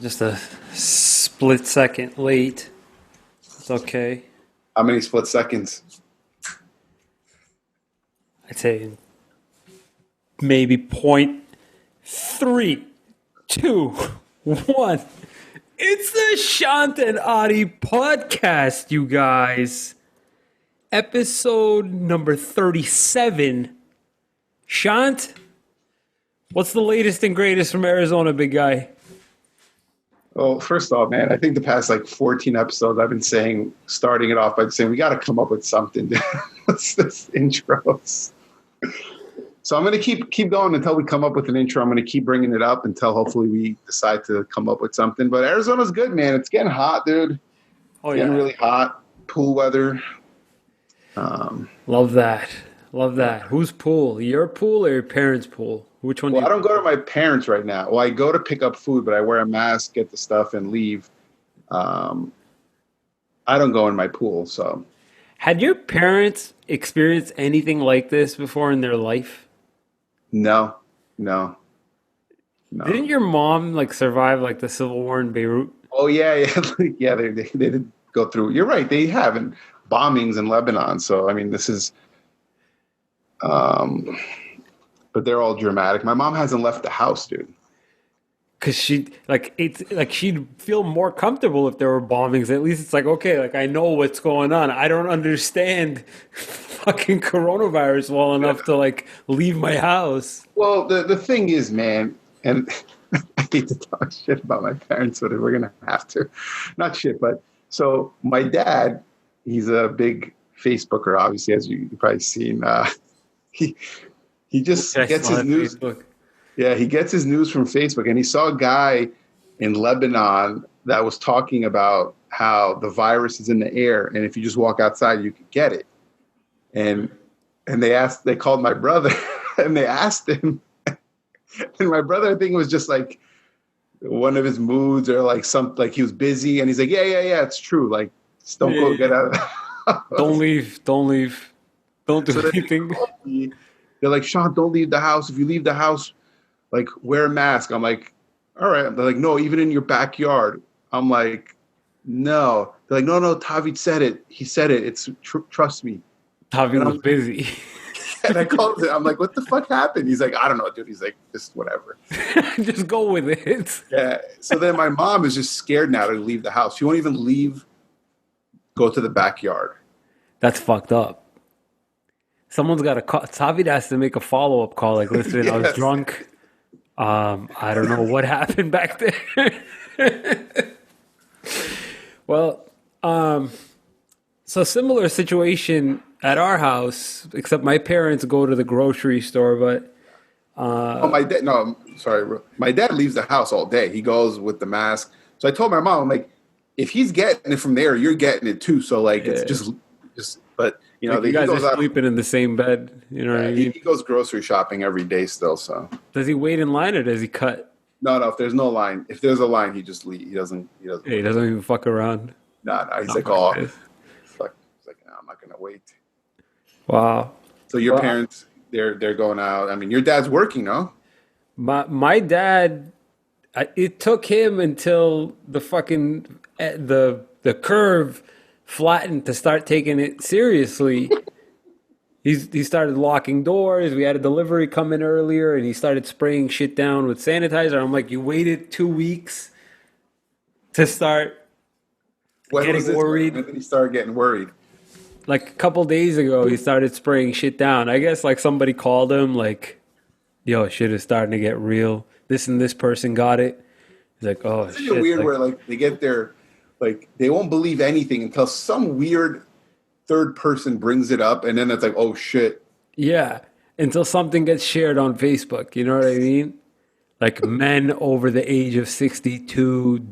Just a split second late. It's okay. How many split seconds? I'd say maybe point three, two, one. It's the Shant and Ari podcast, you guys. Episode number 37. Shant, what's the latest and greatest from Arizona, big guy? Well, first off, man, I think the past 14 episodes I've been saying, starting it off by saying we got to come up with something. What's this intros? So I'm going to keep going until we come up with an intro. I'm going to keep bringing it up until hopefully we decide to come up with something. But Arizona's good, man. It's getting hot, dude. Oh, Getting really hot. Pool weather. Love that. Love that. Whose pool? Your pool or your parents' pool? Which one Well, do I you don't go to my parents right now. Well, I go to pick up food, but I wear a mask, get the stuff, and leave. I don't go in my pool, so. Had your parents experienced anything like this before in their life? No. Didn't your mom survive the civil war in Beirut? Oh, yeah. Yeah, they did go through. You're right, they have, and bombings in Lebanon. So, I mean, this is, but they're all dramatic. My mom hasn't left the house, dude. Because she'd feel more comfortable if there were bombings. At least it's okay, I know what's going on. I don't understand fucking coronavirus well enough to leave my house. Well, the thing is, man, and I hate to talk shit about my parents, but we're gonna have to. Not shit, but so my dad, he's a big Facebooker, obviously, as you've probably seen. He just gets his news. Facebook. Yeah, he gets his news from Facebook, and he saw a guy in Lebanon that was talking about how the virus is in the air, and if you just walk outside, you could get it. And they called my brother, and they asked him, and my brother, I think it was just one of his moods, or he was busy, and he's like, yeah, it's true. Just don't go get out of the house. Don't leave. Don't do anything. They're like, Sean, don't leave the house. If you leave the house, wear a mask. I'm like, all right. They're like, no, even in your backyard. I'm like, no. They're like, no, Tavi said it. He said it. It's trust me. Tavi was busy. And I called him. I'm like, what the fuck happened? He's like, I don't know, dude. He's like, just whatever. Just go with it. Yeah. So then my mom is just scared now to leave the house. She won't even go to the backyard. That's fucked up. Someone's got to call. Tavi has to make a follow-up call. Listen, yes. I was drunk. I don't know what happened back there. Well, so similar situation at our house, except my parents go to the grocery store, but my dad. No, sorry. My dad leaves the house all day. He goes with the mask. So I told my mom, I'm like, if he's getting it from there, you're getting it too. So it's just. But you guys are sleeping in the same bed. You know what I mean? He goes grocery shopping every day still. So does he wait in line or does he cut? No. If there's no line, if there's a line, he just leaves. He doesn't. He doesn't even fuck around. No. He's like, oh, he's like, no, I'm not gonna wait. Wow. So your parents, they're going out. I mean, your dad's working, no? My dad, it took him until the fucking the curve flattened to start taking it seriously. He started locking doors. We had a delivery come in earlier, and he started spraying shit down with sanitizer. I'm like, you waited 2 weeks to start getting worried? When did he start getting worried? A couple days ago, he started spraying shit down. I guess somebody called him yo, shit is starting to get real. This and this person got it. He's like, oh, shit. It's weird where they get their... they won't believe anything until some weird third person brings it up, and then it's oh shit. Yeah, until something gets shared on Facebook. You know what I mean? Men over the age of 62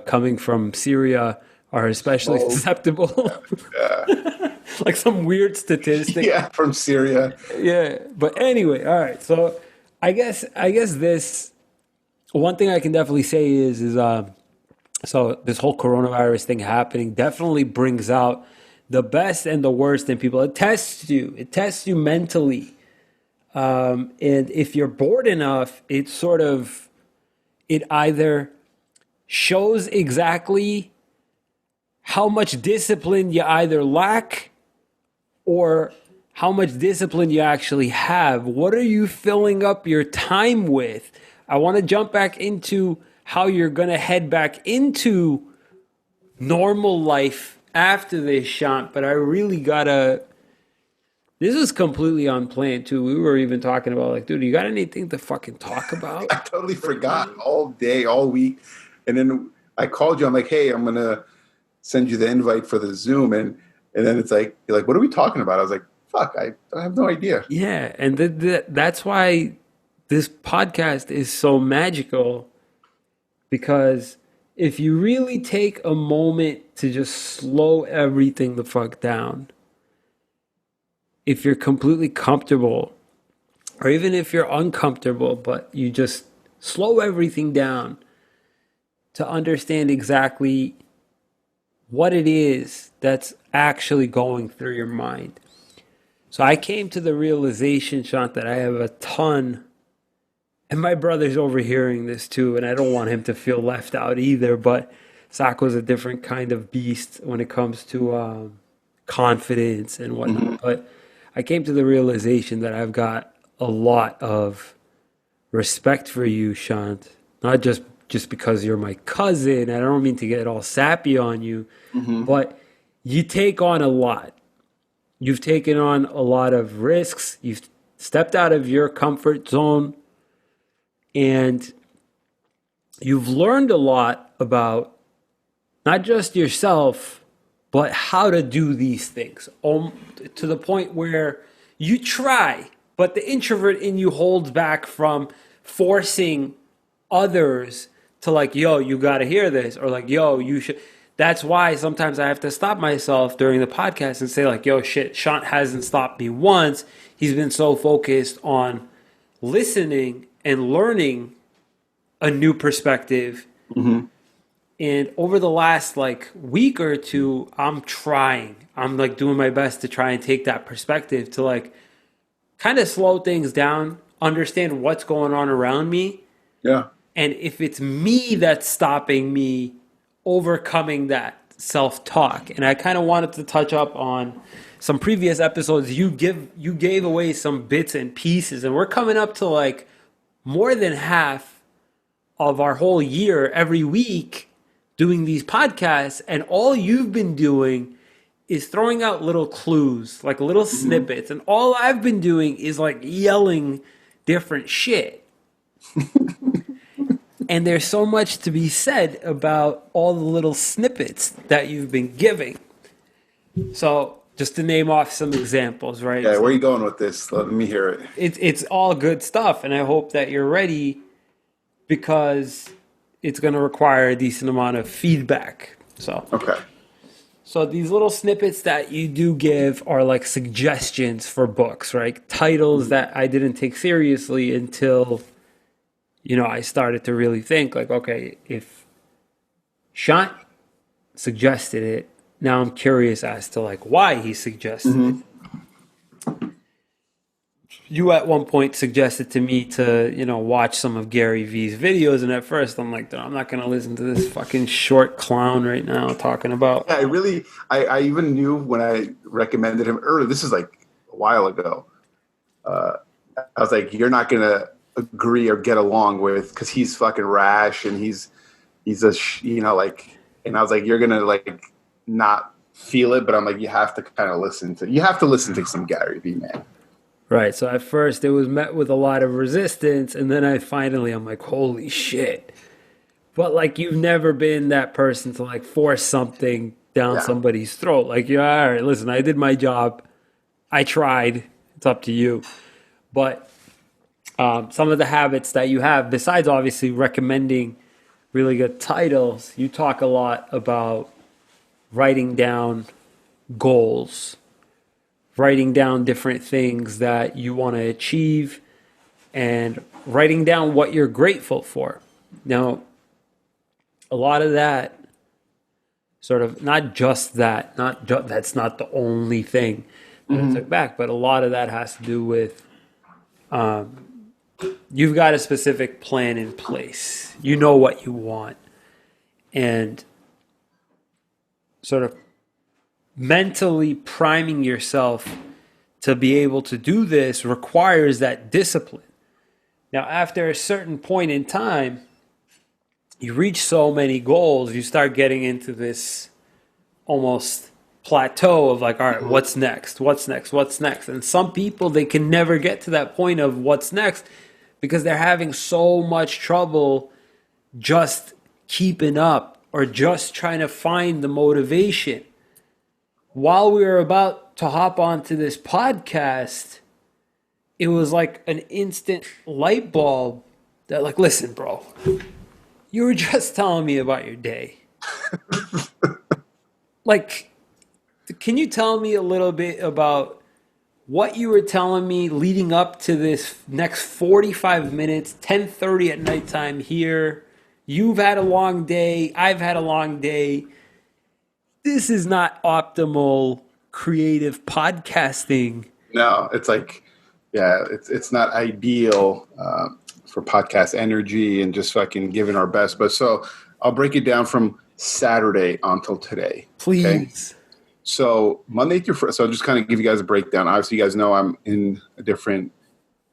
coming from Syria are especially susceptible. Yeah. Some weird statistic. Yeah, from Syria. Yeah, but anyway, all right. So I guess this one thing I can definitely say is so this whole coronavirus thing happening definitely brings out the best and the worst in people. It tests you. It tests you mentally. And if you're bored enough, it either shows exactly how much discipline you either lack or how much discipline you actually have. What are you filling up your time with? I want to jump back into how you're going to head back into normal life after this, Shant, but I really gotta. This was completely unplanned too. We were even talking about like, dude, you got anything to fucking talk about I totally right forgot now? all day, all week. And then I called you. I'm like, hey, I'm going to send you the invite for the Zoom. And then it's like, you're like, what are we talking about? I was like, fuck, I have no idea. Yeah, and that's why this podcast is so magical because if you really take a moment to just slow everything the fuck down, if you're completely comfortable, or even if you're uncomfortable, but you just slow everything down to understand exactly what it is that's actually going through your mind. So I came to the realization, Shant, that I have a ton, and my brother's overhearing this too, and I don't want him to feel left out either, but Sacco's a different kind of beast when it comes to confidence and Mm-hmm. whatnot. But I came to the realization that I've got a lot of respect for you, Shant. Not just because you're my cousin. I don't mean to get all sappy on you, Mm-hmm. but you take on a lot. You've taken on a lot of risks. You've stepped out of your comfort zone and you've learned a lot about not just yourself, but how to do these things. To the point where you try, but the introvert in you holds back from forcing others to like, yo, you got to hear this, or like, yo, you should. That's why sometimes I have to stop myself during the podcast and say like, yo, shit, Shant hasn't stopped me once. He's been so focused on listening and learning a new perspective. Mm-hmm. And over the last like week or two, I'm trying. I'm like doing my best to try and take that perspective to like kind of slow things down, understand what's going on around me, Yeah. and if it's me that's stopping me overcoming that self-talk. And I kind of wanted to touch up on some previous episodes. You gave away some bits and pieces, and we're coming up to like more than half of our whole year every week doing these podcasts, and all you've been doing is throwing out little clues, like little Mm-hmm. snippets, and all I've been doing is like yelling different shit. And there's so much to be said about all the little snippets that you've been giving. So, just to name off some examples, right? Yeah. Where are So you going with this? Let me hear it. it's all good stuff, and I hope that you're ready because it's going to require a decent amount of feedback. Okay. So these little snippets that you do give are like suggestions for books, right? Titles Mm-hmm. that I didn't take seriously until I started to really think like, okay, if Shant suggested it, now I'm curious as to like why he suggested it. Mm-hmm. You at one point suggested to me to, watch some of Gary V's videos, and at first I'm like, I'm not gonna listen to this fucking short clown right now talking about. Yeah, I even knew when I recommended him earlier, this is like a while ago. Uh, I was like, you're not going to agree or get along with, because he's fucking rash and he's like, and I was like, you're going to like not feel it, but I'm like, you have to listen to some Gary Vee, man. Right. So at first it was met with a lot of resistance, and then I'm like, holy shit. But like you've never been that person to like force something down Yeah. somebody's throat. Like, yeah, all right, listen, I did my job. I tried. It's up to you. But some of the habits that you have, besides obviously recommending really good titles, you talk a lot about writing down goals, writing down different things that you want to achieve, and writing down what you're grateful for. Now, a lot of that sort of not just that, that's not the only thing that I Mm-hmm. took back, but a lot of that has to do with you've got a specific plan in place. You know what you want. And sort of mentally priming yourself to be able to do this requires that discipline. Now, after a certain point in time, you reach so many goals, you start getting into this almost plateau of like, all right, what's next? What's next? What's next? And some people, they can never get to that point of what's next because they're having so much trouble just keeping up or just trying to find the motivation. While we were about to hop onto this podcast, it was like an instant light bulb that, like, listen, bro, you were just telling me about your day. Like, can you tell me a little bit about what you were telling me leading up to this next 45 minutes, 10:30 at nighttime here? You've had a long day. I've had a long day. This is not optimal creative podcasting. No, it's like, yeah, it's not ideal for podcast energy and just fucking giving our best. But so I'll break it down from Saturday until today. Okay. Please. So Monday through Friday, so I'll just kind of give you guys a breakdown. Obviously, you guys know I'm in a different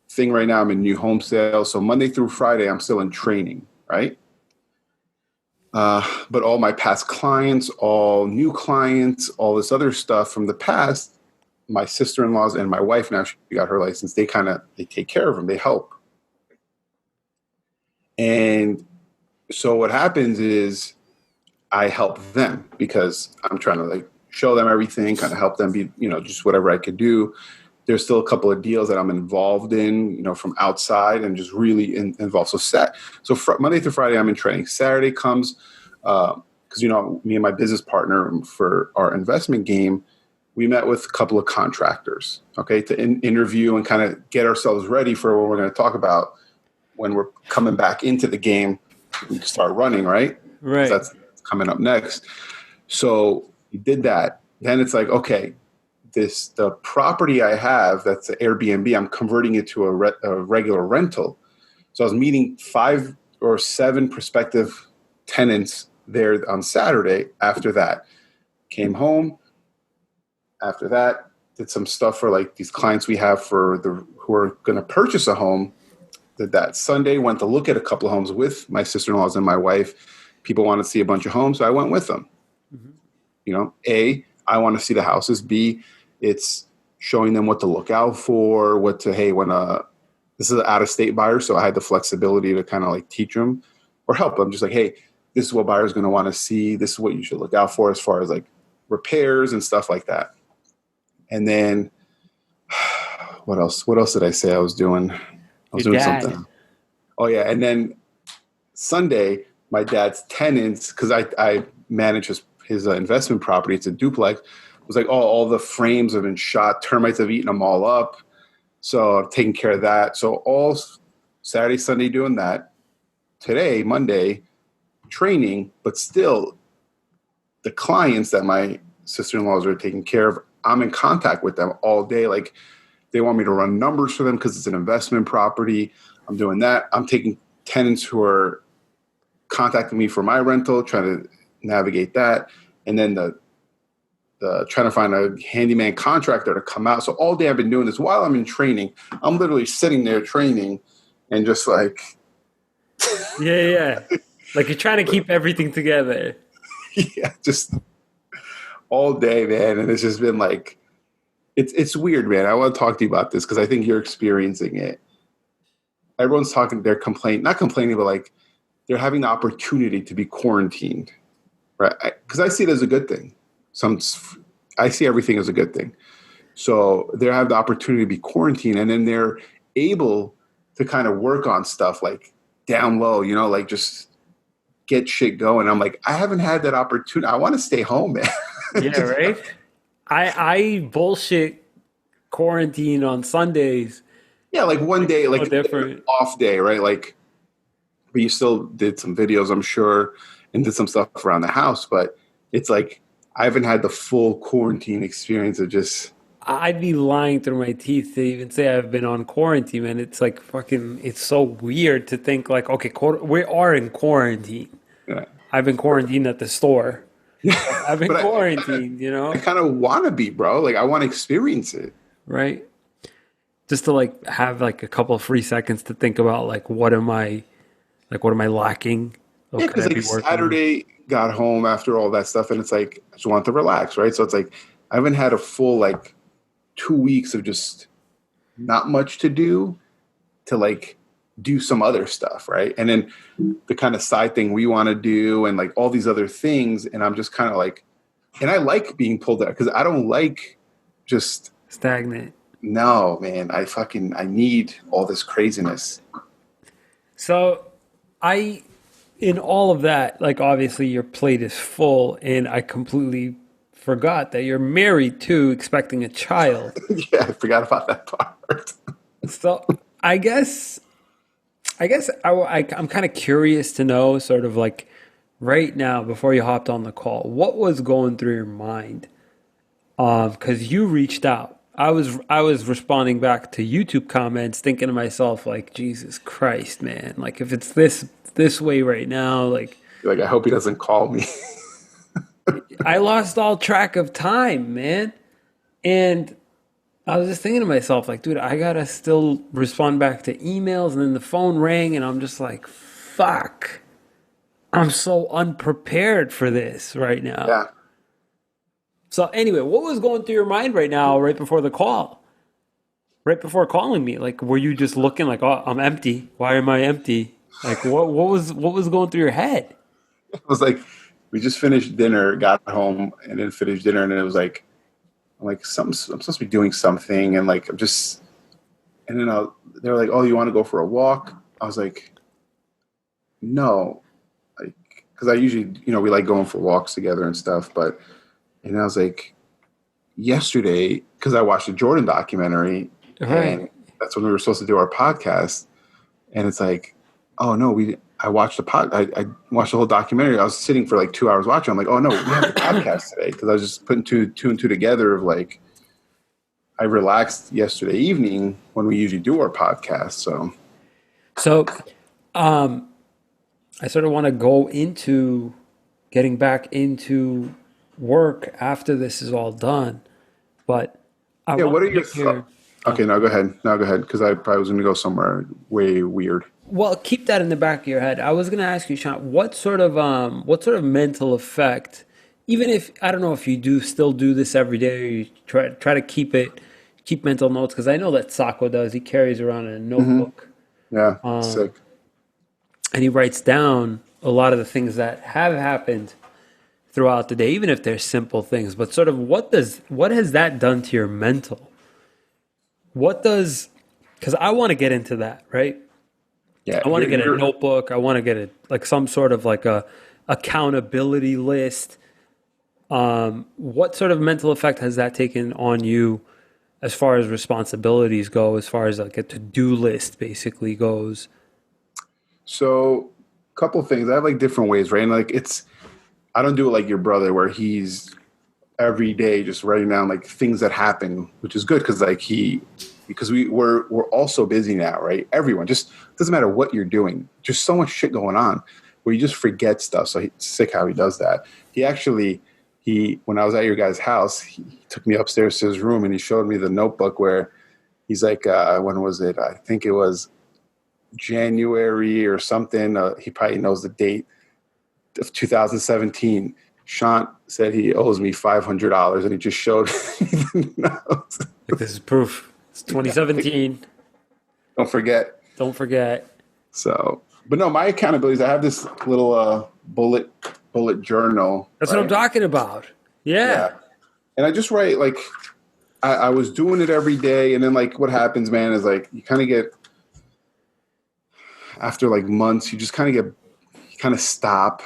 thing right now. I'm in new home sales. So Monday through Friday, I'm still in training, right? But all my past clients, all new clients, all this other stuff from the past, my sister-in-laws and my wife, now she got her license, they take care of them. They help. And so what happens is I help them because I'm trying to like show them everything, kind of help them be, just whatever I could do. There's still a couple of deals that I'm involved in, from outside and just really involved. So Monday through Friday, I'm in training. Saturday comes, because, me and my business partner for our investment game, we met with a couple of contractors, okay, to interview and kind of get ourselves ready for what we're going to talk about when we're coming back into the game. We can start running, right? Right. That's coming up next. So we did that. Then it's like, okay, the property I have that's an Airbnb, I'm converting it to a regular rental. So I was meeting 5 or 7 prospective tenants there on Saturday. After that, came home. After that, did some stuff for like these clients we have who are going to purchase a home. Did that Sunday, went to look at a couple of homes with my sister-in-laws and my wife. People want to see a bunch of homes, so I went with them. Mm-hmm. A, I want to see the houses. B, it's showing them what to look out for, this is an out-of-state buyer, so I had the flexibility to kind of like teach them or help them. Just like, hey, this is what buyers going to want to see. This is what you should look out for as far as like repairs and stuff like that. And then what else? What else did I say I was doing? I was doing something. Oh, yeah. And then Sunday, my dad's tenants, because I manage his investment property. It's a duplex. It was like, all the frames have been shot. Termites have eaten them all up. So I'm taking care of that. So all Saturday, Sunday doing that. Today, Monday, training, but still the clients that my sister-in-laws are taking care of, I'm in contact with them all day. Like they want me to run numbers for them because it's an investment property. I'm doing that. I'm taking tenants who are contacting me for my rental, trying to navigate that. And then the trying to find a handyman contractor to come out. So all day I've been doing this while I'm in training. I'm literally sitting there training and just like. Yeah. Like you're trying to keep everything together. Yeah, just all day, man. And it's just been like, it's weird, man. I want to talk to you about this because I think you're experiencing it. Everyone's talking, not complaining, but like they're having the opportunity to be quarantined, right? Because I see it as a good thing. I see everything as a good thing. So they have the opportunity to be quarantined, and then they're able to kind of work on stuff like down low, like just get shit going. I'm like, I haven't had that opportunity. I want to stay home, man. Yeah, right. I bullshit quarantine on Sundays. Yeah, like one day, like different off day, right? Like, but you still did some videos, I'm sure, and did some stuff around the house. But it's like I haven't had the full quarantine experience of just. I'd be lying through my teeth to even say I've been on quarantine, man. It's like fucking. It's so weird to think like, okay, we are in quarantine. Yeah. I've been quarantined at the store. I've been But quarantined, you I know, kind of want to be, bro. Like I want to experience it. right? Just to like have like a couple of free seconds to think about what am I lacking? What Yeah, could because I be like working on? Saturday got home after all that stuff, and it's like I just want to relax, right? So it's like I haven't had a full like 2 weeks of just not much to do to like do some other stuff, right? And then the kind of side thing we want to do, and like all these other things, and I'm just kind of like, and I like being pulled out because I don't like just Stagnant. no, man. I need all this craziness. So I in all of that, like obviously your plate is full, and I completely forgot that you're married too, expecting a child. Yeah, I forgot about that part. So I guess I'm kind of curious to know, sort of like right now, before you hopped on the call, what was going through your mind? Because you reached out. I was responding back to YouTube comments, thinking to myself like, Jesus Christ, man! Like if it's this way right now, like Like I hope he doesn't call me. I lost all track of time, man. And I was just thinking to myself, like, dude, I gotta still respond back to emails, and then the phone rang, and I'm just like, fuck. I'm so unprepared for this right now. Yeah. So anyway, what was going through your mind right now, right before the call? Right before calling me? Like, were you just looking like, oh, I'm empty. Why am I empty? Like, what was going through your head? It was like we just finished dinner, got home, and then finished dinner, and it was like I'm like something. I'm supposed to be doing something, and like I'm just. And then they were like, "Oh, you want to go for a walk?" I was like, "No," like because I usually, we like going for walks together and stuff. But and I was like, yesterday, because I watched the Jordan documentary, Right. and that's when we were supposed to do our podcast, and it's like, oh no, we. I watched I watched the whole documentary. I was sitting for like 2 hours watching. I'm like, oh no, we have the podcast today because I was just putting two and two together of like I relaxed yesterday evening when we usually do our podcast. So So, um, I sort of want to go into getting back into work after this is all done, but I yeah, what want are to your pick thoughts? your. Okay, now go ahead. Now go ahead because I probably was going to go somewhere way weird. Well, keep that in the back of your head. I was going to ask you, Sean, what sort of mental effect, even if I don't know if you do still do this every day, or you try to keep mental notes, because I know that Sako does. He carries around a Hmm. notebook, Yeah, sick. and he writes down a lot of the things that have happened throughout the day, even if they're simple things. But sort of what has that done to your mental? What does Because I want to get into that, right? Yeah, I want to get a notebook. I want to get like some sort of like a accountability list. What sort of mental effect has that taken on you as far as responsibilities go, as far as like a to-do list basically goes? so a couple of things. I have like different ways, right? And like I don't do it like your brother where he's every day just writing down like things that happen, which is good because like because we're all so busy now, right? Everyone just doesn't matter what you're doing, just so much shit going on where you just forget stuff. So it's sick how he does that. He actually when I was at your guy's house, he took me upstairs to his room and he showed me the notebook where he's like, when was it? I think it was January or something. He probably knows the date of 2017. Shant said he owes me $500, and he just showed me the notes. Like this is proof. It's Yeah, like, 2017. don't forget. Don't forget. So, but no, my accountabilities. I have this little bullet journal, That's what I'm right? talking about. Yeah. Yeah, and I just write like I was doing it every day, and then like what happens, man, is like you kind of get after like months, you just kind of you kind of stop.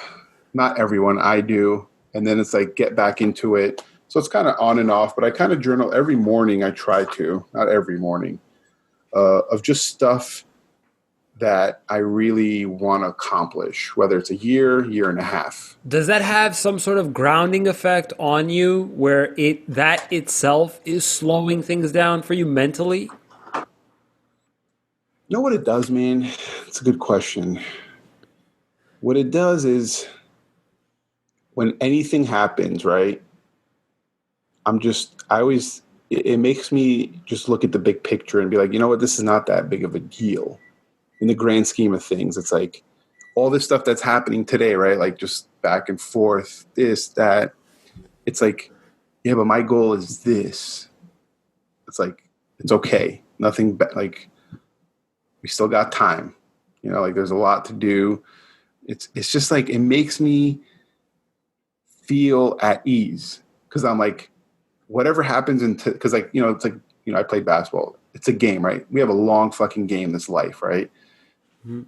Not everyone, I do, and then it's like get back into it. So it's kind of on and off, but I kind of journal every morning. I try to, not every morning, of just stuff that I really want to accomplish, whether it's a year and a half. Does that have some sort of grounding effect on you where that itself is slowing things down for you mentally? You know what it does, man? It's a good question. What it does is when anything happens, right? I always, it makes me just look at the big picture and be like, you know what, this is not that big of a deal in the grand scheme of things. It's like all this stuff that's happening today, right? Like just back and forth, this, that. It's like, yeah, but my goal is this. It's like, it's okay. Nothing, like, we still got time. You know, like there's a lot to do. It's just like, it makes me feel at ease because I'm like, whatever happens because like, you know, it's like, you know, I played basketball. It's a game, right? We have a long fucking game, this life, right? Mhm.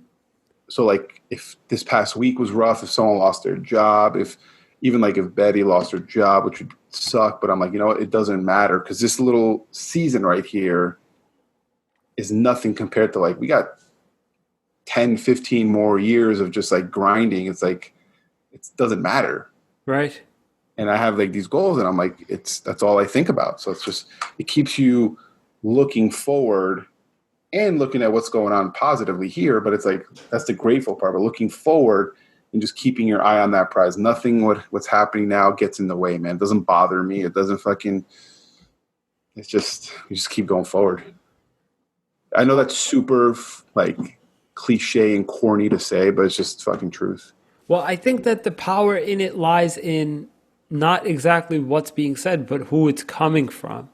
So like if this past week was rough, if someone lost their job, if even like if Betty lost her job, which would suck, but I'm like, you know what, it doesn't matter because this little season right here is nothing compared to like we got 10, 15 more years of just like grinding. It's like it doesn't matter. Right. And I have like these goals and I'm like, that's all I think about. So it's just it keeps you looking forward and looking at what's going on positively here, but it's like that's the grateful part. But looking forward and just keeping your eye on that prize. Nothing what's happening now gets in the way, man. It doesn't bother me. It doesn't fucking. It's just you just keep going forward. I know that's super like cliche and corny to say, but it's just fucking truth. Well, I think that the power in it lies in not exactly what's being said, but who it's coming from.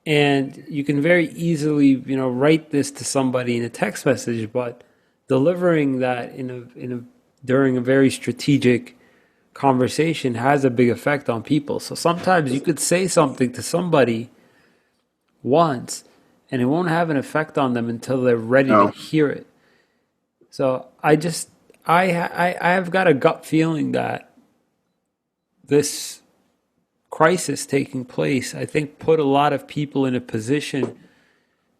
And you can very easily, write this to somebody in a text message, but delivering that in a during a very strategic conversation has a big effect on people. So sometimes you could say something to somebody once and it won't have an effect on them until they're ready to No, hear it. So I have got a gut feeling that this crisis taking place, I think, put a lot of people in a position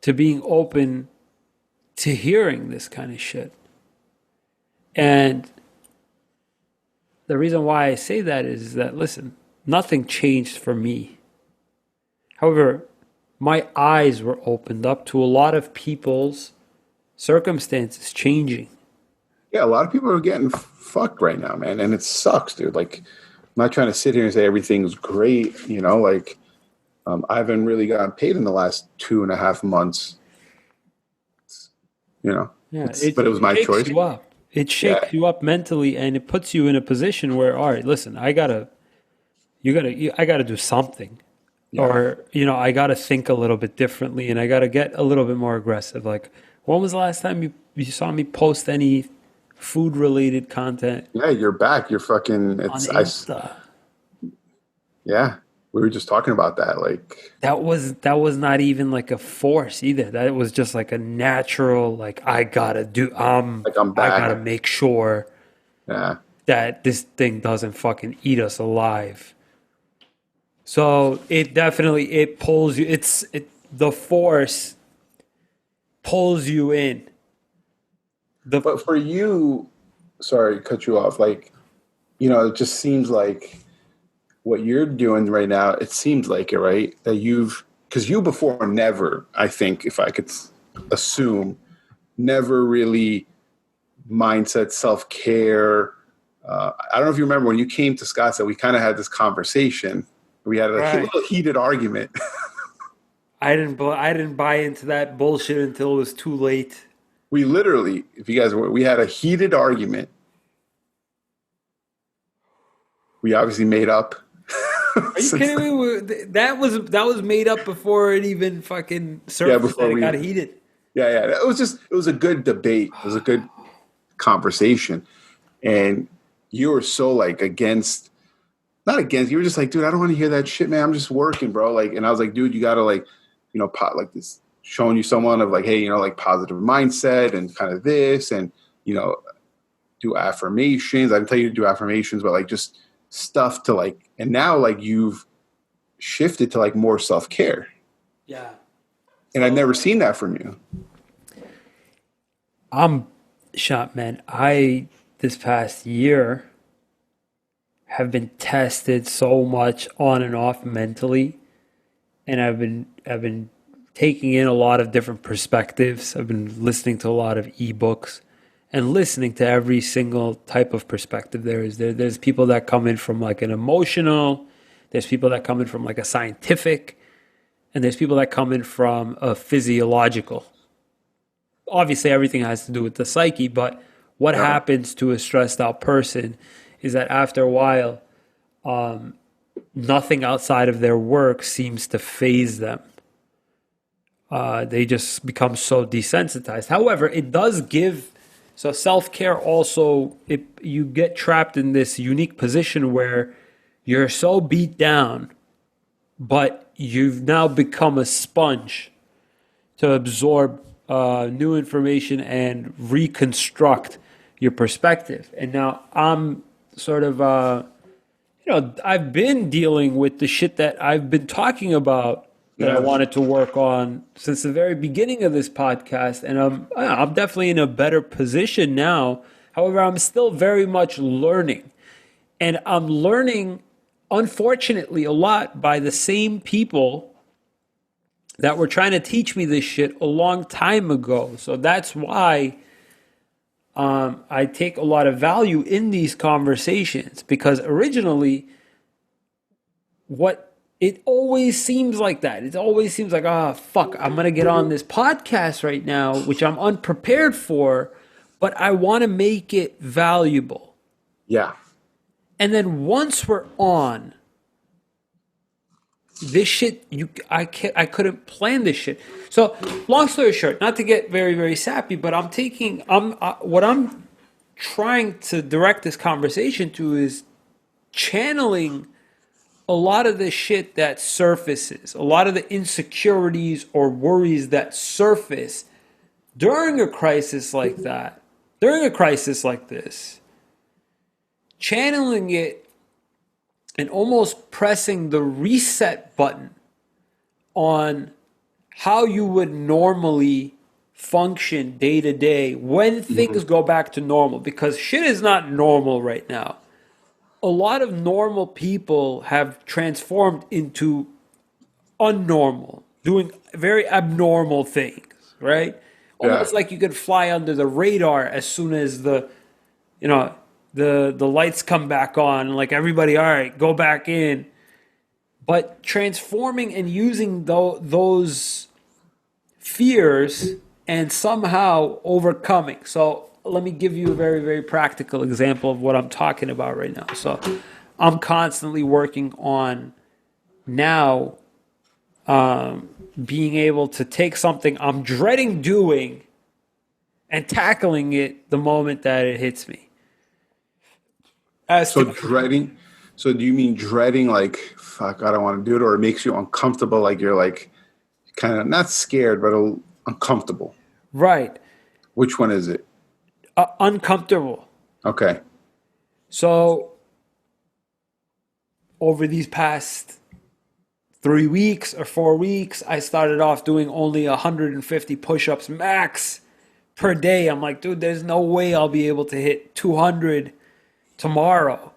to being open to hearing this kind of shit. And the reason why I say that is that, listen, nothing changed for me. However, my eyes were opened up to a lot of people's circumstances changing. yeah, a lot of people are getting fucked right now, man, and it sucks, dude. Like, I'm not trying to sit here and say everything's great, you know. Like, I haven't really gotten paid in the last 2.5 months, you know. Yeah, But it was it my shakes choice. you up. It Yeah, shakes you up mentally, and it puts you in a position where, all right, listen, I gotta do something, yeah. or I gotta think a little bit differently, and I gotta get a little bit more aggressive. Like, when was the last time you saw me post any food related content Yeah, you're back. You're fucking. on It's Insta? Yeah, we were just talking about that. Like, That was not even like a force either. That was just like a natural, like, I'm I gotta back. make sure Yeah, that this thing doesn't fucking eat us alive. So it pulls you. The force pulls you in. The but for you, sorry, to cut you off. Like, you know, it just seems like what you're doing right now. It seems like it, right? That because you before never. I think if I could assume, never really mindset self care. I don't know if you remember when you came to Scottsdale, we kind of had this conversation. We had a Right. little heated argument. I didn't buy into that bullshit until it was too late. We literally, if you guys were, we had a heated argument. We obviously made up Are you since kidding me? That was made up before it even fucking yeah surfaced before that it we got heated. yeah it was a good debate. It was a good conversation, and you were so like against not against. You were just like, dude, I don't want to hear that shit, man. I'm just working, bro. Like, and I was like, dude, you gotta like, pot like this, showing you someone of like, hey, like positive mindset and kind of this, and you know, do affirmations. I can tell you to do affirmations, but like just stuff to like, and now like you've shifted to like more self care, Yeah. and I've So never seen that from you. I'm shot, man. I this past year have been tested so much on and off mentally, and I've been taking in a lot of different perspectives. I've been listening to a lot of ebooks, and listening to every single type of perspective there is. There's people that come in from like an emotional, there's people that come in from like a scientific, and there's people that come in from a physiological. Obviously, everything has to do with the psyche, but what Yeah. happens to a stressed out person is that after a while, nothing outside of their work seems to phase them. They just become so desensitized. However, it does give, so self-care also, you get trapped in this unique position where you're so beat down, but you've now become a sponge to absorb new information and reconstruct your perspective. And now I'm sort of, I've been dealing with the shit that I've been talking about that I Yeah. wanted to work on since the very beginning of this podcast, and I'm definitely in a better position now. However, I'm still very much learning, and I'm learning, unfortunately, a lot by the same people that were trying to teach me this shit a long time ago. So that's why I take a lot of value in these conversations, because originally, what it always seems like that. It always seems like, ah, fuck, I'm going to get on this podcast right now, which I'm unprepared for, but I want to make it valuable. Yeah. And then once we're on, this shit, I couldn't plan this shit. So, long story short, not to get very, very sappy, but what I'm trying to direct this conversation to is channeling a lot of the shit that surfaces, a lot of the insecurities or worries that surface during a crisis like that, during a crisis like this, channeling it and almost pressing the reset button on how you would normally function day to day when things go back to normal, because shit is not normal right now. A lot of normal people have transformed into unnormal, doing very abnormal things, right? Yeah. Almost like you could fly under the radar as soon as you know, the lights come back on, like everybody, all right, go back in. But transforming and using those fears and somehow overcoming. So let me give you a very, very practical example of what I'm talking about right now. So I'm constantly working on now being able to take something I'm dreading doing and tackling it the moment that it hits me. As So to, dreading. So do you mean dreading like fuck? I don't want to do it, or it makes you uncomfortable? Like you're like kind of not scared, but uncomfortable. right, Which one is it? uncomfortable. Okay. So over these past 3 weeks or 4 weeks, I started off doing only 150 push-ups max per day. I'm like, dude, there's no way I'll be able to hit 200 tomorrow.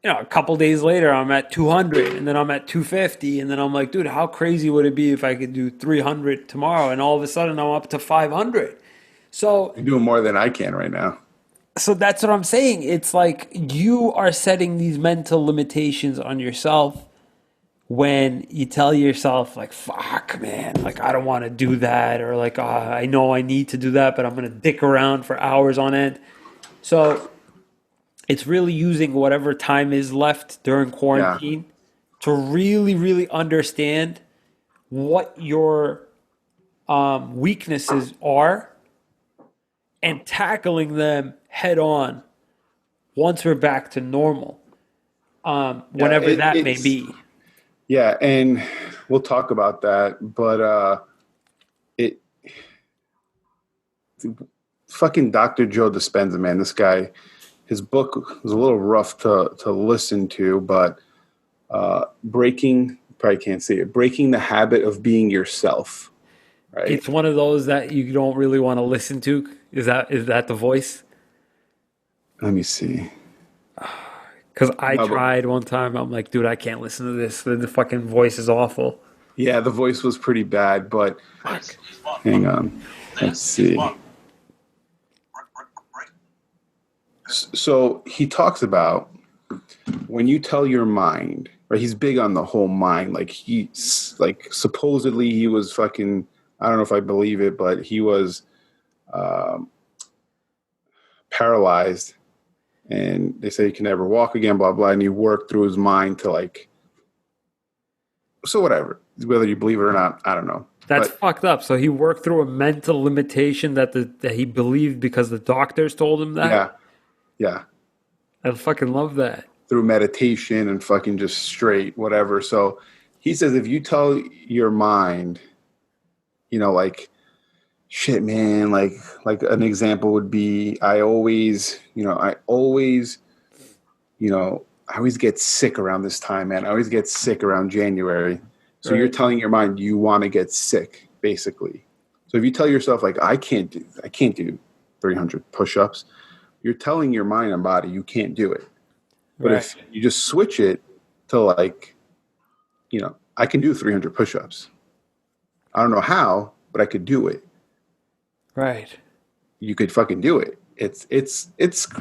A couple days later, I'm at 200, and then I'm at 250, and then I'm like, dude, how crazy would it be if I could do 300 tomorrow? And all of a sudden, I'm up to 500. So You're doing more than I can right now. So that's what I'm saying. It's like you are setting these mental limitations on yourself when you tell yourself, like, fuck, man, like, I don't want to do that. Or like, I know I need to do that, but I'm going to dick around for hours on end. So it's really using whatever time is left during Yeah. quarantine to really, really understand what your weaknesses are and tackling them head on once we're back to normal, whenever that may It's be. yeah, and we'll talk about that. But it fucking Dr. Joe Dispenza, man, this guy, his book was a little rough to listen to, but breaking probably can't say it. Breaking the habit of being yourself. Right. It's one of those that you don't really want to listen to. Is that the voice? Let me see. Because I No, but tried one time. I'm like, dude, I can't listen to this. The fucking voice is awful. yeah, the voice was pretty bad, but Fuck. hang on. Let's see. So he talks about when you tell your mind, right? He's big on the whole mind. Like like supposedly he was fucking. I don't know if I believe it, but he was um, paralyzed, and they say he can never walk again. Blah blah. And he worked through his mind to like. So whatever, whether you believe it or not, I don't know. That's But fucked up. So he worked through a mental limitation that he believed because the doctors told him that. yeah, yeah, I fucking love that. through meditation and fucking just straight whatever. So he says if you tell your mind, like shit, man, like an example would be I always get sick around this time, man. I always get sick around January. So you're Right. telling your mind you want to get sick, basically. So if you tell yourself like I can't do 300 push-ups, you're telling your mind and body you can't do it. But Right. if you just switch it to like, I can do 300 push-ups. I don't know how, but I could do it. Right. You could fucking do it. It's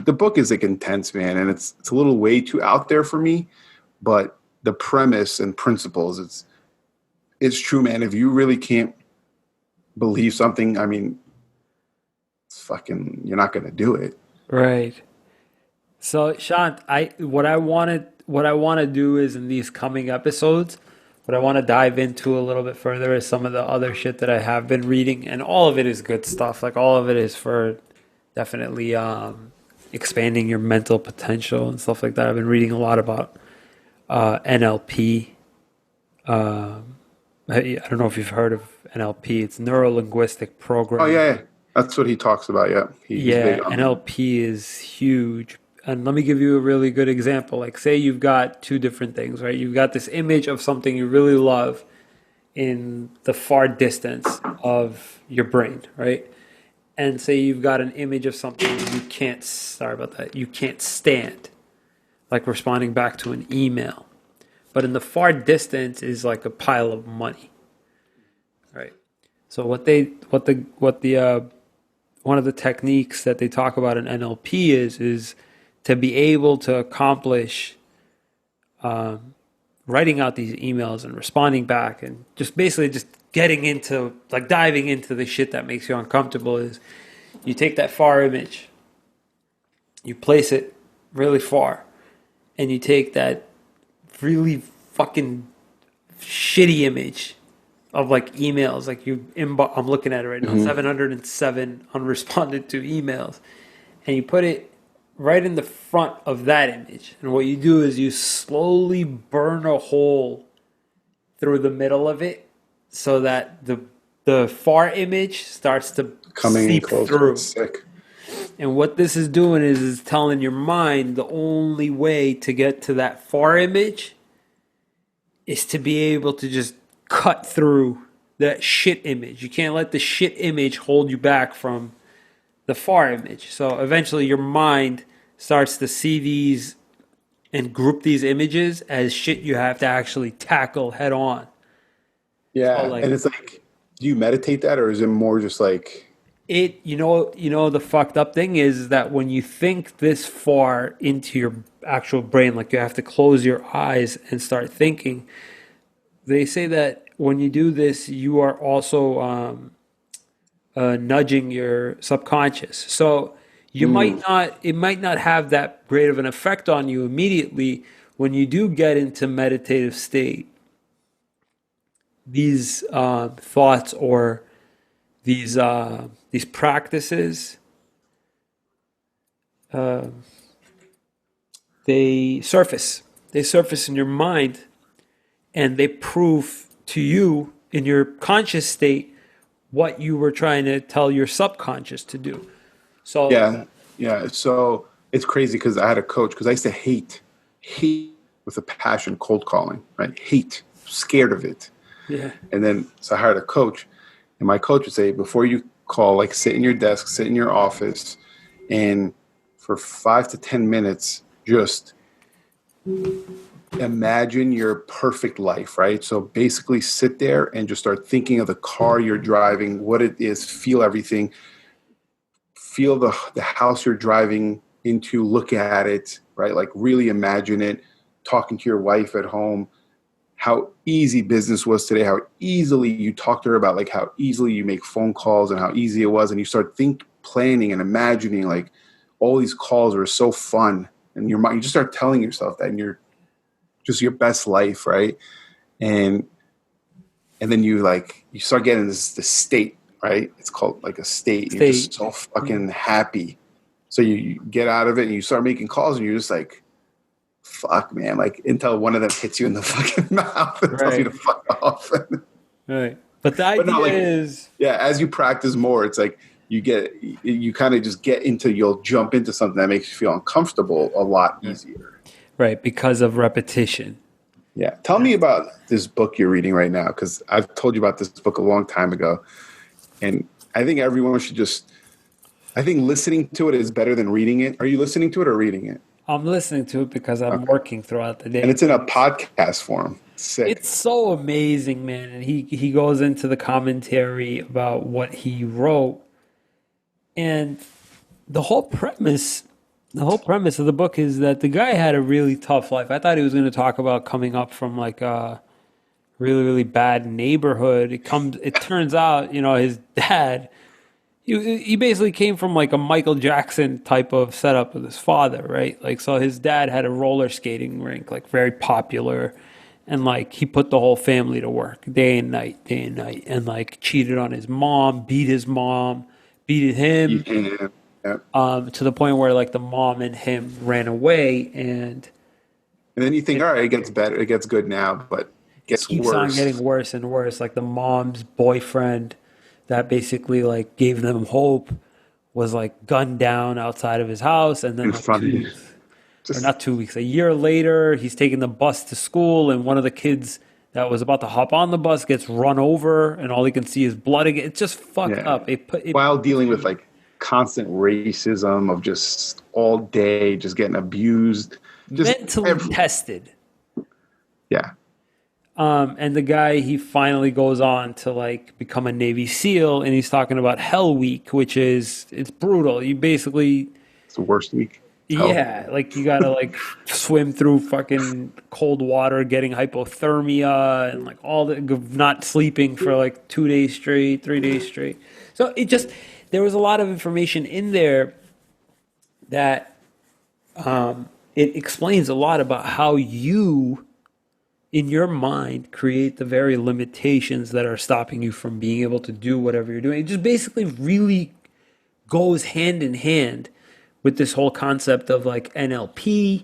the book is like intense, man, and it's a little way too out there for me, but the premise and principles, it's true, man. If you really can't believe something, I mean, it's fucking you're not gonna do it. Right. So, Shant, what I want to do is in these coming episodes, what I want to dive into a little bit further is some of the other shit that I have been reading, and all of it is good stuff. Like all of it is for definitely expanding your mental potential and stuff like that. I've been reading a lot about NLP. I don't know if you've heard of NLP. It's neuro linguistic Oh programming. yeah, yeah. That's what he talks about. Yeah, he's Yeah, big on that. NLP is huge. And let me give you a really good example. Like, say you've got two different things, right? You've got this image of something you really love in the far distance of your brain, right? And say you've got an image of something you can't, sorry about that, you can't stand, like responding back to an email. But in the far distance is like a pile of money, right? So what the one of the techniques that they talk about in NLP is to be able to accomplish writing out these emails and responding back and just basically just getting into like diving into the shit that makes you uncomfortable is you take that far image, you place it really far, and you take that really fucking shitty image of like emails, like I'm looking at it right now, Hmm. 707 unresponded to emails, and you put it right in the front of that image. And what you do is you slowly burn a hole through the middle of it so that the far image starts to Coming in seep closer, it's through. sick. And what this is doing is telling your mind the only way to get to that far image is to be able to just cut through that shit image. You can't let the shit image hold you back from the far image. So eventually your mind starts to see these and group these images as shit you have to actually tackle head on. So Yeah, like and it's like, do you meditate that, or is it more just like, the fucked up thing is that when you think this far into your actual brain, like you have to close your eyes and start thinking, they say that when you do this, you are also nudging your subconscious. So mm, it might not have that great of an effect on you immediately when you do get into meditative state. These thoughts or these practices, uh, they surface. They surface in your mind, and they prove to you in your conscious state what you were trying to tell your subconscious to do. So yeah, yeah. So it's crazy because I had a coach because I used to hate with a passion cold calling, right? Hate, scared of it. yeah, And then so I hired a coach, and my coach would say, before you call, like sit in your desk, sit in your office, and for 5 to 10 minutes, just imagine your perfect life, right? So basically sit there and just start thinking of the car you're driving, what it is, feel everything, feel the house you're driving into look at it, right? Like really imagine it, talking to your wife at home, how easy business was today, how easily you talk to her about like how easily you make phone calls and how easy it was. And you start planning and imagining like all these calls were so fun. And your mind, you just start telling yourself that and you're just your best life, right? And then you start getting this state, right? It's called like a state. You're just State. so fucking happy. So you get out of it and you start making calls and you're just like, fuck, man. Like until one of them hits you in the fucking mouth and tells you to Right. fuck off. Right. But the But no, idea like, is yeah, as you practice more, it's like you kind of just you'll jump into something that makes you feel uncomfortable a lot easier. right because of repetition. Yeah. Tell me about this book you're reading right now, because I've told you about this book a long time ago. And I think everyone should I think listening to it is better than reading it. Are you listening to it or reading it? I'm listening to it because I'm Okay. working throughout the And day. it's in a podcast form. Sick. It's so amazing, man. And he goes into the commentary about what he wrote. And the whole premise the whole premise of the book is that the guy had a really tough life. I thought he was going to talk about coming up from like a really, really bad neighborhood. It turns out, his dad, he basically came from like a Michael Jackson type of setup with his father, right? Like, so his dad had a roller skating rink, like very popular. And like he put the whole family to work day and night, and like cheated on his mom, beat him, Yeah. Yeah. to the point where like the mom and him ran away, and And then you think, it all right, it gets better, it gets good now, but it gets keeps on getting worse. worse and worse. Like the mom's boyfriend that basically like gave them hope was like gunned down outside of his house, and then In like front of you. or Just not 2 weeks, a year later, he's taking the bus to school, and one of the kids that was about to hop on the bus gets run over, and all he can see is blood again. It's just fucked yeah. up. It While puts dealing with you, like constant racism of just all day, just getting abused. Just mentally tested. yeah. And the guy, he finally goes on to like become a Navy SEAL, and he's talking about Hell Week, which is it's brutal. You basically, It's the worst week. Hell. yeah, like you gotta like swim through fucking cold water, getting hypothermia, and like all the not sleeping for like 2 days straight, 3 days straight. So there was a lot of information in there that it explains a lot about how you in your mind create the very limitations that are stopping you from being able to do whatever you're doing. It just basically really goes hand in hand with this whole concept of like NLP,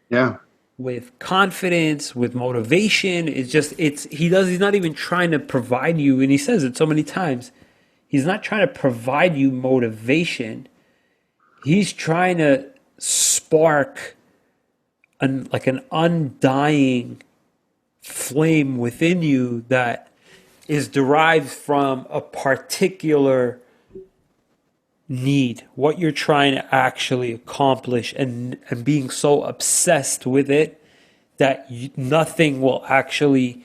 Yeah. with confidence, with motivation. He's not even trying to provide you, and he says it so many times. He's not trying to provide you motivation. He's trying to spark an undying flame within you that is derived from a particular need, what you're trying to actually accomplish, and being so obsessed with it that nothing will actually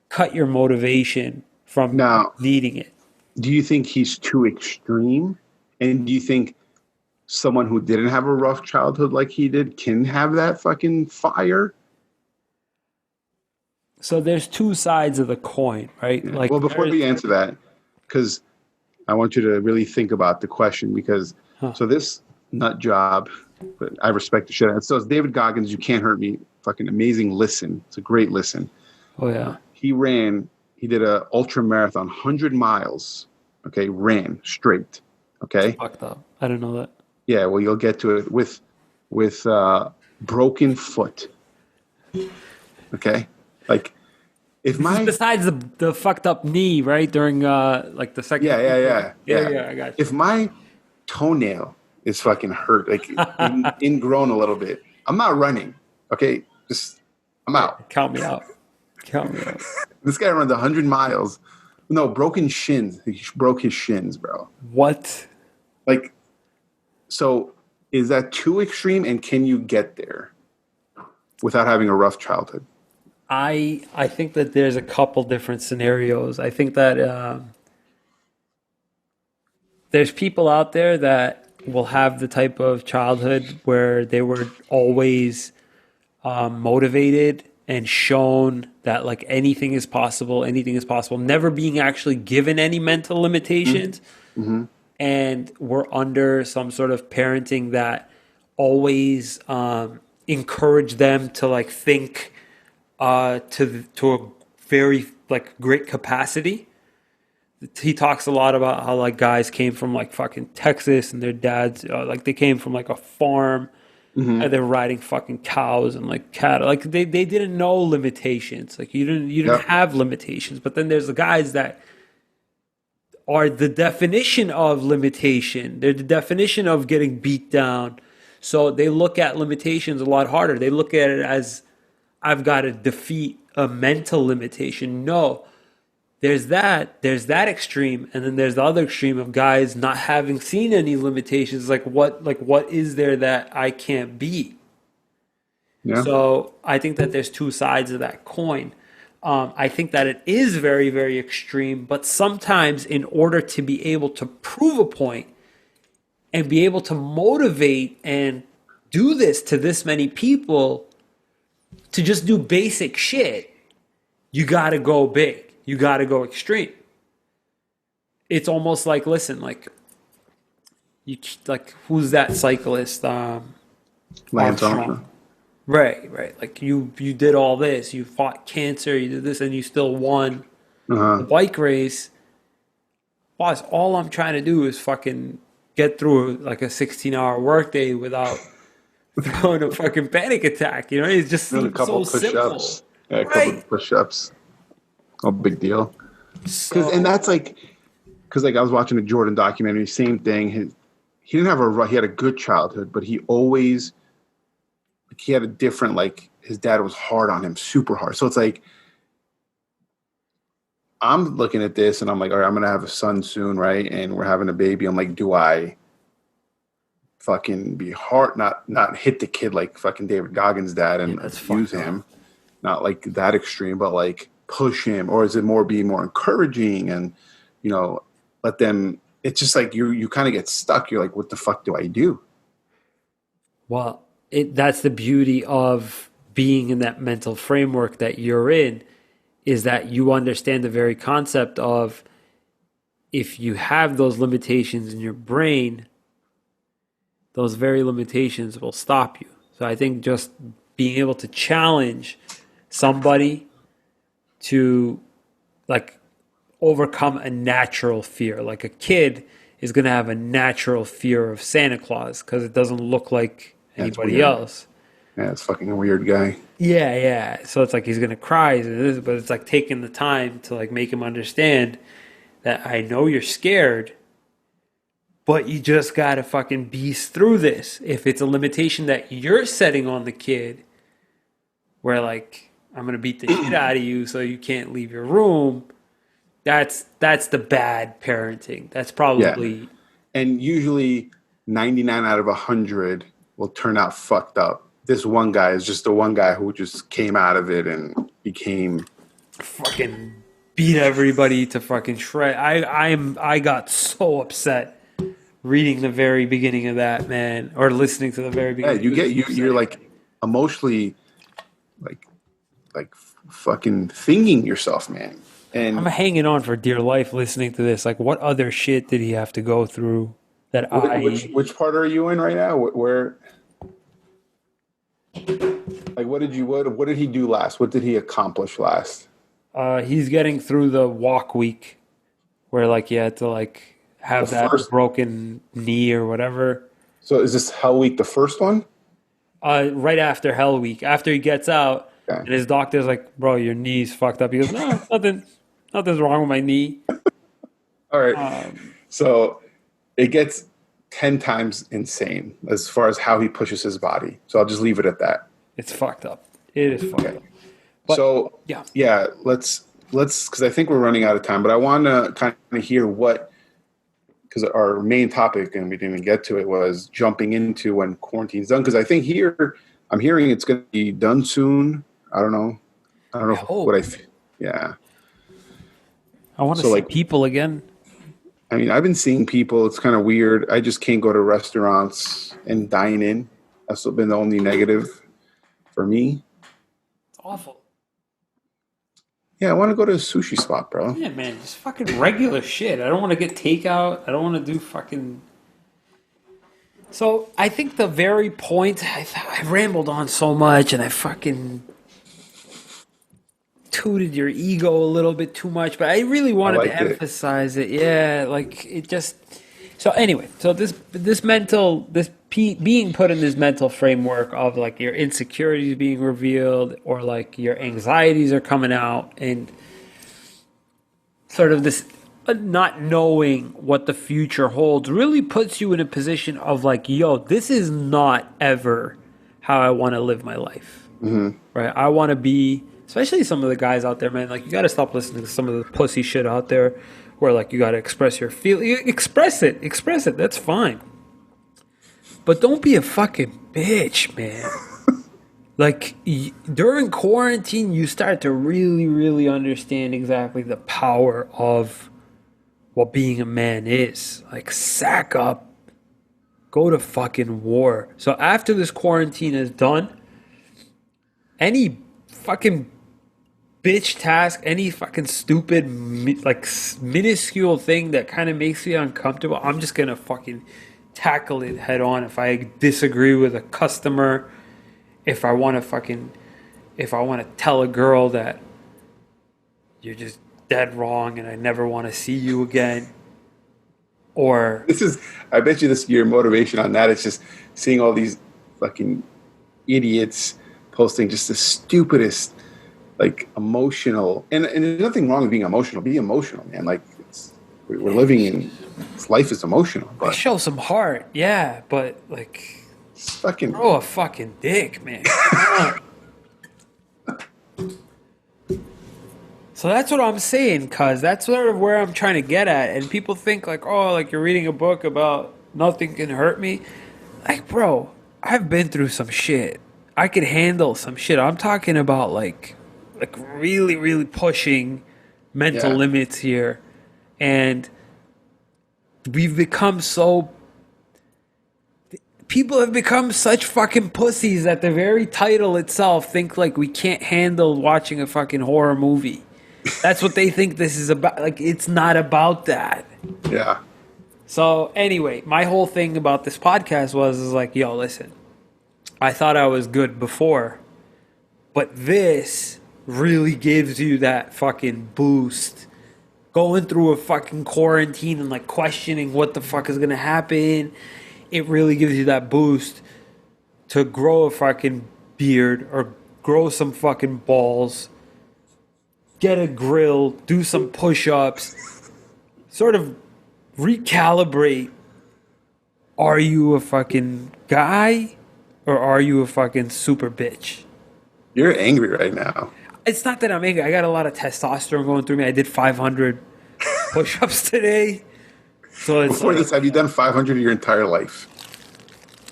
cut your motivation from Now, needing it. do you think he's too extreme? And do you think someone who didn't have a rough childhood like he did can have that fucking fire? So there's two sides of the coin, right? Yeah. Well, Like before there's, we answer that, because I want you to really think about the question, because huh, so this nut job, but I respect the shit out of it. So it's David Goggins, You Can't Hurt Me, fucking amazing listen. It's a great listen. oh yeah, He did a ultra marathon, 100 miles, okay, ran straight, it's okay? fucked up. I didn't know that. Yeah, well, you'll get to it with broken foot, okay? Like, if This is my besides the fucked up knee, right? During like the second. yeah. I got you. If my toenail is fucking hurt, like ingrown a little bit, I'm not running. Okay, just I'm out. Count me out. Count me out. This guy runs 100 miles. No, broken shins. He broke his shins, bro. What? Like, so is that too extreme? And can you get there without having a rough childhood? I think that there's a couple different scenarios. I think that there's people out there that will have the type of childhood where they were always motivated and shown that like anything is possible, never being actually given any mental limitations, Mm-hmm. and were under some sort of parenting that always encouraged them to like think to a very like great capacity. He talks a lot about how like guys came from like fucking Texas and their dads like they came from like a farm Mm-hmm. and they're riding fucking cows and like cattle. Like they didn't know limitations. Like you didn't Yep. have limitations. But then there's the guys that are the definition of limitation. They're the definition of getting beat down. So they look at limitations a lot harder. They look at it as I've got to defeat a mental limitation. No, there's that extreme, and then there's the other extreme of guys not having seen any limitations. Like what is there that I can't beat? Yeah. So I think that there's two sides of that coin. I think that it is very, very extreme, but sometimes in order to be able to prove a point and be able to motivate and do this to this many people to just do basic shit, you got to go big. You got to go extreme. It's almost like, listen, like you like who's that cyclist? Lance Armstrong. Armstrong. Right, right. Like you did all this, you fought cancer, you did this, and you still won the Uh-huh. bike race. Boss, all I'm trying to do is fucking get through like a 16-hour workday without throwing a fucking panic attack. You know, it just Doing a seems couple so simple, push-ups. Yeah, a couple right? of push-ups. No big deal. And So that's like, because like I was watching a Jordan documentary, same thing. He didn't have he had a good childhood, but he always, like, he had a different, like his dad was hard on him, super hard. So it's like, I'm looking at this and I'm like, all right, I'm going to have a son soon, right? And we're having a baby. I'm like, do I fucking be hard, not hit the kid like fucking David Goggins' dad yeah, and that's abuse fucked up. him? Not like that extreme, but like push him, or is it more be more encouraging and you know let them? It's just like you kind of get stuck. You're like, what the fuck do I do? Well, that's the beauty of being in that mental framework that you're in, is that you understand the very concept of if you have those limitations in your brain, those very limitations will stop you. So I think just being able to challenge somebody to like overcome a natural fear. Like a kid is going to have a natural fear of Santa Claus because it doesn't look like That's anybody weird. else. Yeah, it's fucking a weird guy. Yeah, yeah. So it's like he's gonna cry, but it's like taking the time to like make him understand that I know you're scared, but you just gotta fucking beast through this. If it's a limitation that you're setting on the kid, where like I'm gonna beat the shit out of you so you can't leave your room, that's the bad parenting. That's Yeah, probably and usually 99 out of 100 will turn out fucked up. This one guy is just the one guy who just came out of it and became. fucking beat everybody to fucking shred. I got so upset reading the very beginning of that, man, or listening to the very Yeah, beginning. you It was get you're upsetting. like emotionally like like fucking thinking yourself, man. I'm And hanging on for dear life listening to this. Like, what other shit did he have to go through that which part are you in right now? Where like what did he do last? What did he accomplish last? he's getting through the walk week where like he had to like The have that first. broken knee or whatever. So is this Hell Week the first one? Right after Hell Week, after he gets out, Okay. and his doctor's like, "Bro, your knee's fucked up." He goes, "No, nothing's wrong with my knee." All right. Um, So it gets 10 times insane as far as how he pushes his body. So I'll just leave it at that. it's fucked up. It is fucked Okay. up. But So yeah, yeah, let's because I think we're running out of time, but I want to kind of hear what, because our main topic and we didn't even get to it was jumping into when quarantine's done. Because I think here I'm hearing it's going to be done soon. I don't know. I don't I know what hope yeah. I want to So see like people again. I mean, I've been seeing people. It's kind of weird. I just can't go to restaurants and dine in. That's been the only negative for me. It's awful. Yeah, I want to go to a sushi spot, bro. Yeah, man, just fucking regular shit. I don't want to get takeout. I don't want to do fucking. So I think the very point I rambled on so much, and I fucking tooted your ego a little bit too much, but I really I wanted to liked it. emphasize it. Yeah, like it just. So anyway, so this mental being put in this mental framework of like your insecurities being revealed or like your anxieties are coming out and sort of this not knowing what the future holds really puts you in a position of like, yo, this is not ever how I want to live my life. Right? I want to be, especially some of the guys out there, man. Like, you got to stop listening to some of the pussy shit out there, where like you got to express your feel, express it. That's fine, but don't be a fucking bitch, man. Like during quarantine, you start to really, really understand exactly the power of what being a man is. Like, sack up, go to fucking war. So after this quarantine is done, any fucking bitch task, any fucking stupid, like minuscule thing that kind of makes me uncomfortable, I'm just gonna fucking tackle it head on. If I disagree with a customer, if I want to fucking, if I want to tell a girl that you're just dead wrong and I never want to see you again, or This is, I bet you this your motivation on that is just seeing all these fucking idiots posting just the stupidest, like emotional, and there's nothing wrong with being emotional. Be emotional, man. Like we're living in life is emotional, I but show some heart, yeah, but like it's fucking throw a fucking dick, man. Come on. So that's what I'm saying, cuz that's sort of where I'm trying to get at. And people think like, oh, like you're reading a book about nothing can hurt me. Like, bro, I've been through some shit. I could handle some shit. I'm talking about like really, really pushing mental yeah. limits here. And we've become so people have become such fucking pussies that the very title itself think like we can't handle watching a fucking horror movie. That's what they think this is about. Like, it's not about that. Yeah. So anyway, my whole thing about this podcast is like, yo, listen, I thought I was good before, but this really gives you that fucking boost. Going through a fucking quarantine and like questioning what the fuck is gonna happen, it really gives you that boost to grow a fucking beard or grow some fucking balls, get a grill, do some push-ups, sort of recalibrate. Are you a fucking guy or are you a fucking super bitch? You're angry right now. It's not that I'm angry. I got a lot of testosterone going through me. I did 500 push-ups today. So it's Before like, this, have you done 500 your entire life?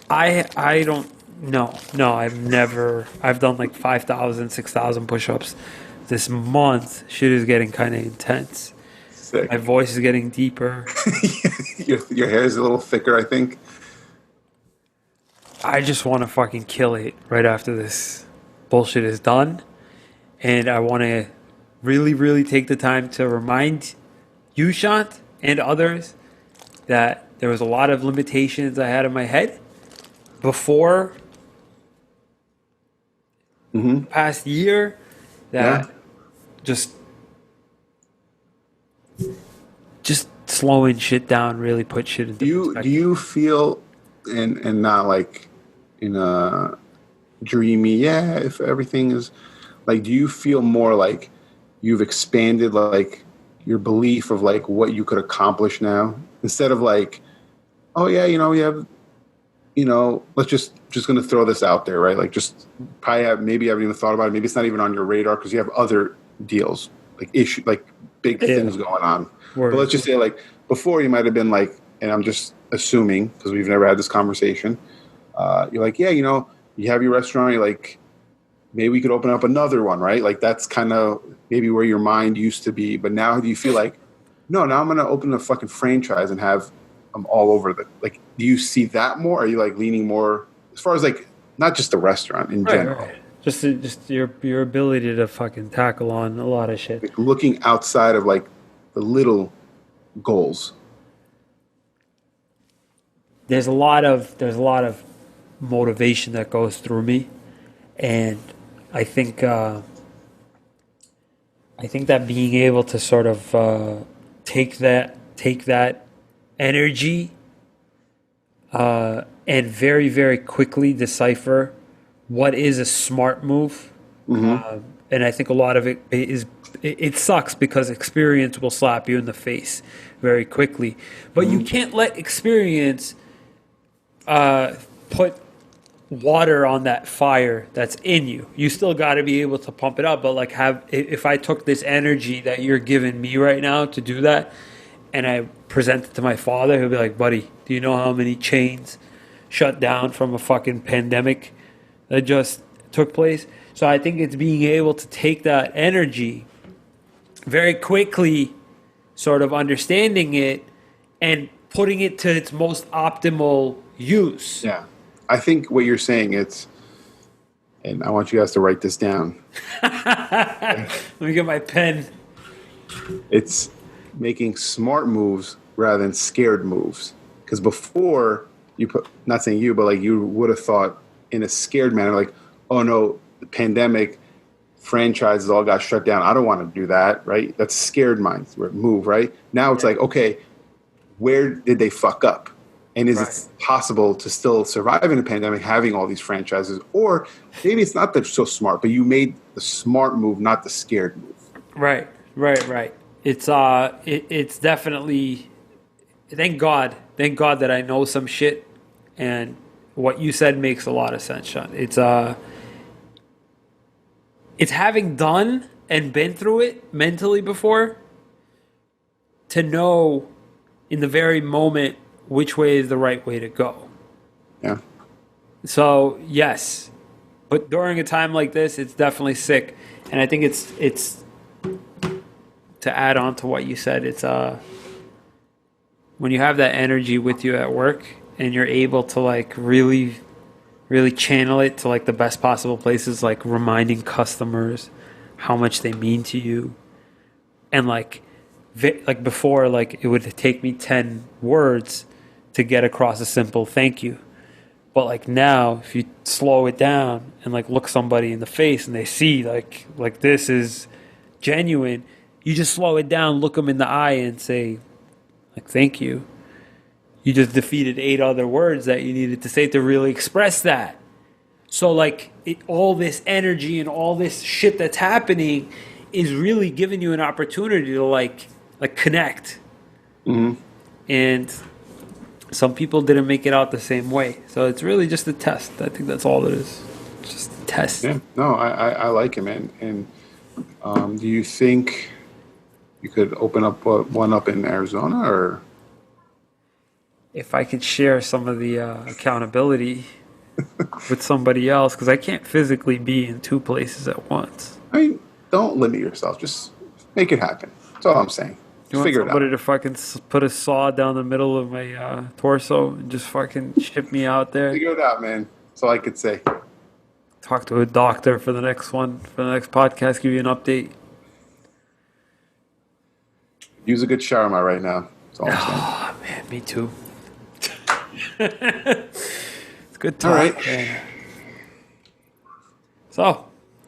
I don't no, I've done like 5,000, 6,000 push-ups. This month shit is getting kind of intense. Sick. My voice is getting deeper. Your hair is a little thicker, I think. I just want to fucking kill it right after this bullshit is done. And I want to really, really take the time to remind you, Shant, and others that there was a lot of limitations I had in my head before the past year Yeah. that just slowing shit down really put shit into Do perspective. you feel and not like in a dreamy, yeah, if everything is like, do you feel more like you've expanded like your belief of like what you could accomplish now instead of like, oh yeah, we have, let's just going to throw this out there, right? Like just probably maybe you haven't even thought about it. Maybe it's not even on your radar because you have other deals, like issue, like big Yeah. things going on. Word. But let's just say like before you might have been like, and I'm just assuming because we've never had this conversation. You're like, yeah, you have your restaurant. You're like, maybe we could open up another one, right? Like that's kind of maybe where your mind used to be. But now do you feel like no, now I'm gonna open a fucking franchise and have them all over the like. Do you see that more? Are you like leaning more as far as like not just the restaurant in Right, general, right. Just your ability to fucking tackle on a lot of shit. like looking outside of like the little goals? There's a lot of motivation that goes through me, and I think uh, I think that being able to sort of take that energy and very very quickly decipher what is a smart move. Mm-hmm. And I think a lot of it sucks because experience will slap you in the face very quickly. But you Mm-hmm. can't let experience put water on that fire that's in you. You still got to be able to pump it up. But like, if I took this energy that you're giving me right now to do that, and I present it to my father, he'll be like, "Buddy, do you know how many chains shut down from a fucking pandemic that just took place?" So I think it's being able to take that energy very quickly, sort of understanding it and putting it to its most optimal use. Yeah, I think what you're saying it's, and I want you guys to write this down. Let me get my pen. It's making smart moves rather than scared moves. Because before you put, not saying you, but like you would have thought in a scared manner, like, oh no, the pandemic, franchises all got shut down. I don't want to do that, right? That's scared minds move, right? Now it's Yeah. like, okay, where did they fuck up? And is Right. it possible to still survive in a pandemic having all these franchises? Or maybe it's not that so smart, but you made the smart move, not the scared move. Right. Right. Right. It's definitely thank God that I know some shit, and what you said makes a lot of sense, Sean. It's having done and been through it mentally before to know in the very moment which way is the right way to go. Yeah. So yes, but during a time like this, it's definitely sick, and I think it's to add on to what you said. It's when you have that energy with you at work and you're able to like really channel it to like the best possible places, like reminding customers how much they mean to you, and like before, like it would take me 10 words to get across a simple thank you. But like now, if you slow it down and like look somebody in the face and they see like this is genuine, you just slow it down, look them in the eye, and say like thank you. You just defeated 8 other words that you needed to say to really express that. So like all this energy and all this shit that's happening is really giving you an opportunity to like connect. Mm-hmm. And some people didn't make it out the same way. So it's really just a test. I think that's all it is. Just a test. Yeah. No, I like it, man. And do you think you could open up one up in Arizona or? If I could share some of the accountability with somebody else, because I can't physically be in two places at once. I mean, don't limit yourself. Just make it happen. That's all I'm saying. You want Figure it out. somebody to fucking put a saw down the middle of my torso and just fucking ship me out there? Figure it out, man. That's all I could say. Talk to a doctor for the next one, for the next podcast, give you an update. Use a good shower right now. That's all I'm saying. Oh, man, me too. It's good talk. All right. Man. So,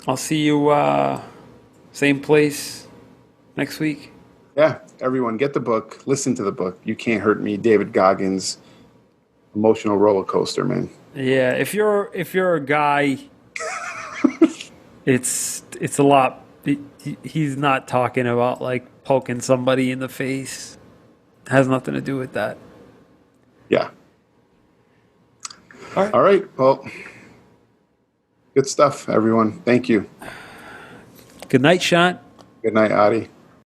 I'll see you same place next week. Yeah, everyone, get the book. Listen to the book. You Can't Hurt Me. David Goggins. Emotional roller coaster, man. Yeah, if you're a guy, it's a lot. He's not talking about like poking somebody in the face. It has nothing to do with that. Yeah. All right. All right. Well, good stuff, everyone. Thank you. Good night, Shant. Good night, Adi.